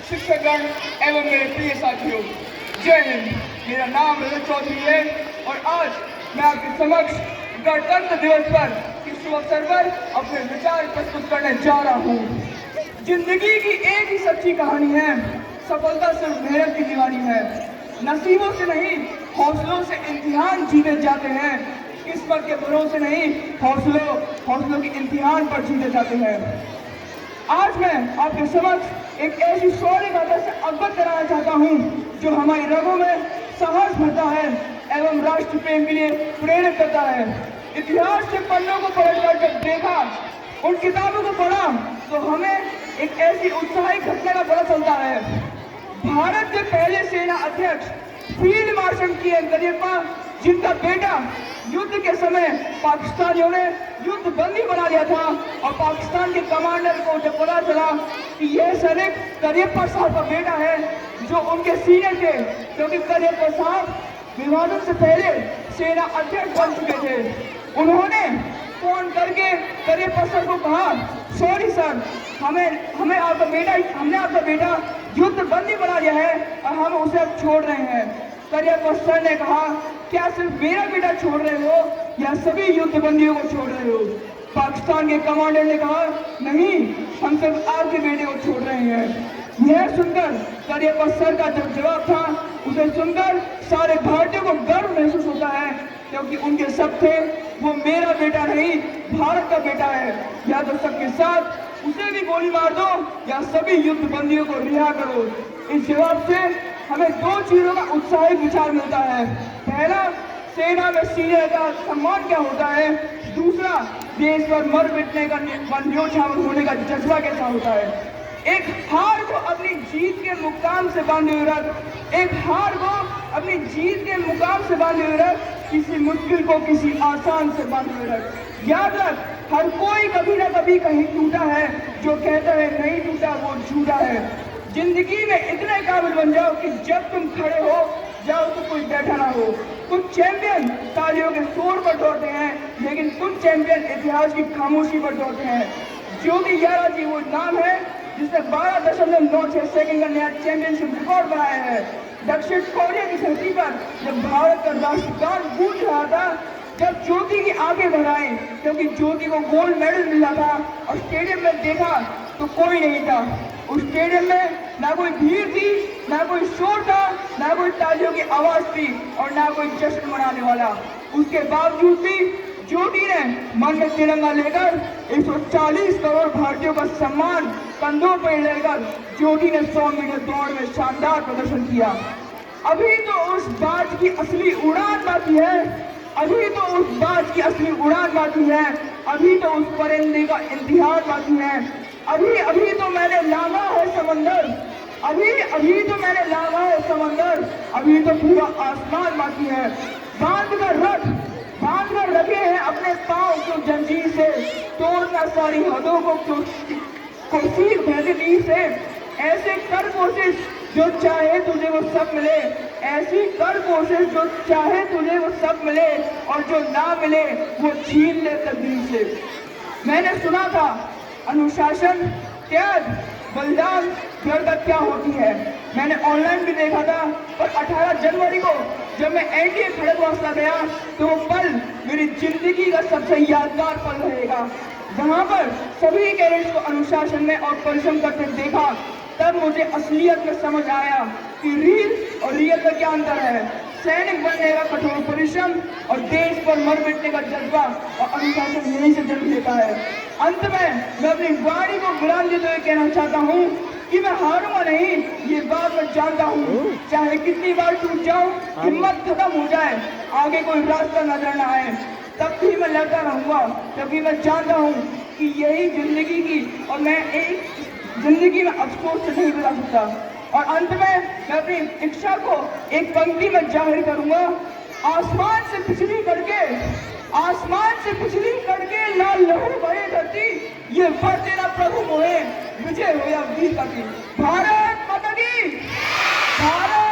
शिक्षकगण एवं मेरे प्रिय साथियों, जय हिंद। मेरा नाम रजत चौधरी है और आज मैं आपके समक्ष गणतंत्र दिवस पर इस अवसर पर अपने विचार प्रस्तुत करने जा रहा हूँ। जिंदगी की एक ही सच्ची कहानी है, सफलता सिर्फ मेहनत की दीवानी है। नसीबों से नहीं, हौसलों से इम्तिहान जीते जाते हैं। किस्मत के भरोसे नहीं, हौसलों के इम्तिहान पर जीते जाते हैं। आज मैं आपके समक्ष एक ऐसी शौर्य गाथा से अवगत कराना चाहता हूँ जो हमारी रगों में साहस भरता है एवं राष्ट्र प्रेम के लिए प्रेरित करता है। इतिहास के पन्नों को पलटकर जब देखा, उन किताबों को पढ़ा, तो हमें एक ऐसी उत्साही घटना का पता चलता है। भारत के पहले सेना अध्यक्ष फील्ड मार्शल की करियप्पा, जिनका बेटा युद्ध के समय पाकिस्तानियों ने युद्ध बंदी बना लिया था और पाकिस्तान के कमांडर को जब पता चला कि यह सैनिक करियप्पा साहब का बेटा है, जो उनके सीनियर थे, क्योंकि करियप्पा साहब विभाजन से पहले सेना अध्यक्ष बन चुके थे। उन्होंने फोन करके करियप्पा सर को कहा, सॉरी सर, हमने आपका बेटा युद्ध बंदी बना लिया है और हम उसे अब छोड़ रहे हैं। करियप्पा सर ने कहा, क्या सिर्फ मेरा बेटा छोड़ रहे हो या सभी युद्ध बंदियों को छोड़ रहे हो? पाकिस्तान के कमांडर ने कहा, नहीं, हम सिर्फ आपके बेटे को छोड़ रहे हैं। यह सुनकर करियप्पा सर का जो जवाब था, उसे सुनकर सारे भारतीयों को गर्व महसूस होता है, क्योंकि उनके सब थे वो मेरा बेटा नहीं, भारत का बेटा है। या तो सबके साथ उसे भी गोली मार दो या सभी युद्ध बंदियों को रिहा करो। इस जवाब से हमें दो चीजों का उत्साही विचार मिलता है। पहला, सेना में सीनियर का सम्मान क्या होता है। दूसरा, देश पर मर मिटने का न्योछावर होने का जज्बा कैसा होता है। एक हार को अपनी जीत के मुकाम से बांधे हुए रख, एक हार को अपनी जीत के मुकाम से बांधे हुए रख, किसी मुश्किल को किसी आसान से बांधे हुए रख। याद रख, हर कोई कभी ना कभी कहीं टूटा है, जो कहता है नहीं टूटा वो झूठा है। जिंदगी में इतने काबिल बन जाओ कि जब तुम खड़े हो जाओ तो कोई बैठा ना हो। कुछ चैंपियन तालियों के शोर पर दौड़ते हैं, लेकिन कुछ चैंपियन इतिहास की खामोशी पर दौड़ते हैं। ज्योति ग्यारह जी वो नाम है जिसने 12.96 सेकंड का नया चैंपियनशिप रिकॉर्ड बनाया है। दक्षिण कोरिया की धरती पर जब भारत का राष्ट्रगान गूंज रहा था, जब ज्योति की आंखें भर आई, क्योंकि ज्योति को गोल्ड मेडल मिला था, और स्टेडियम में देखा तो कोई नहीं था। उस स्टेडियम में ना कोई भीड़ थी, ना कोई शोर था, ना कोई तालियों की आवाज थी और ना कोई जश्न मनाने वाला। उसके बावजूद भी ज्योति ने मन में तिरंगा लेकर 140 करोड़ भारतीयों का सम्मान कंधों पर लेकर ज्योति ने 100 मीटर दौड़ में शानदार प्रदर्शन किया। अभी तो उस बाज की असली उड़ान बाकी है, अभी तो उस बाज की असली उड़ान बाकी है, अभी तो उस परिंदे का इम्तिहान बाकी है। अभी तो मैंने लांघा है समंदर, अभी तो मैंने लांघा है समंदर, अभी तो पूरा आसमान बाकी है। बांध कर रखे हैं अपने पांव को जंजीर से, तोड़ना सारी हदों को सीख बेहतरीन से। ऐसे कर कोशिश जो चाहे तुझे वो सब मिले, ऐसी कर कोशिश जो चाहे तुझे वो सब मिले, और जो ना मिले वो छीन ले तकदीर से। मैंने सुना था अनुशासन, त्याग, बलिदान दृढ़ता क्या होती है। मैंने ऑनलाइन भी देखा था, पर 18 जनवरी को जब मैं एनडीए खड़गवासला गया तो वो पल मेरी जिंदगी का सबसे यादगार पल रहेगा। वहां पर सभी कैडेट्स को अनुशासन में और परिश्रम करते देखा, तब मुझे असलियत में समझ आया कि रील और रियल में क्या अंतर है। सैनिक बनने का कठोर परिश्रम और देश पर मर मिटने का जज्बा और अनुशासन यहीं से जन्म लेता है। अंत में मैं अपनी वाणी को बुलंद देते हुए कहना चाहता हूँ कि मैं हारूंगा नहीं, ये बात मैं जानता हूँ। चाहे कितनी बार टूट जाऊं, हिम्मत खत्म हो जाए, आगे कोई रास्ता नजर न आए, तब भी मैं लड़ता रहूंगा, क्योंकि मैं जानता हूँ कि यही जिंदगी की, और मैं एक जिंदगी में अफसोस से नहीं बिता सकता। और अंत में मैं अपनी इच्छा को एक पंक्ति में जाहिर करूंगा, आसमान से पिछली करके लाल लहू भरे धरती, ये वर तेरा प्रभु मोहे, विजय हो या वीर का की। भारत माता की, भारत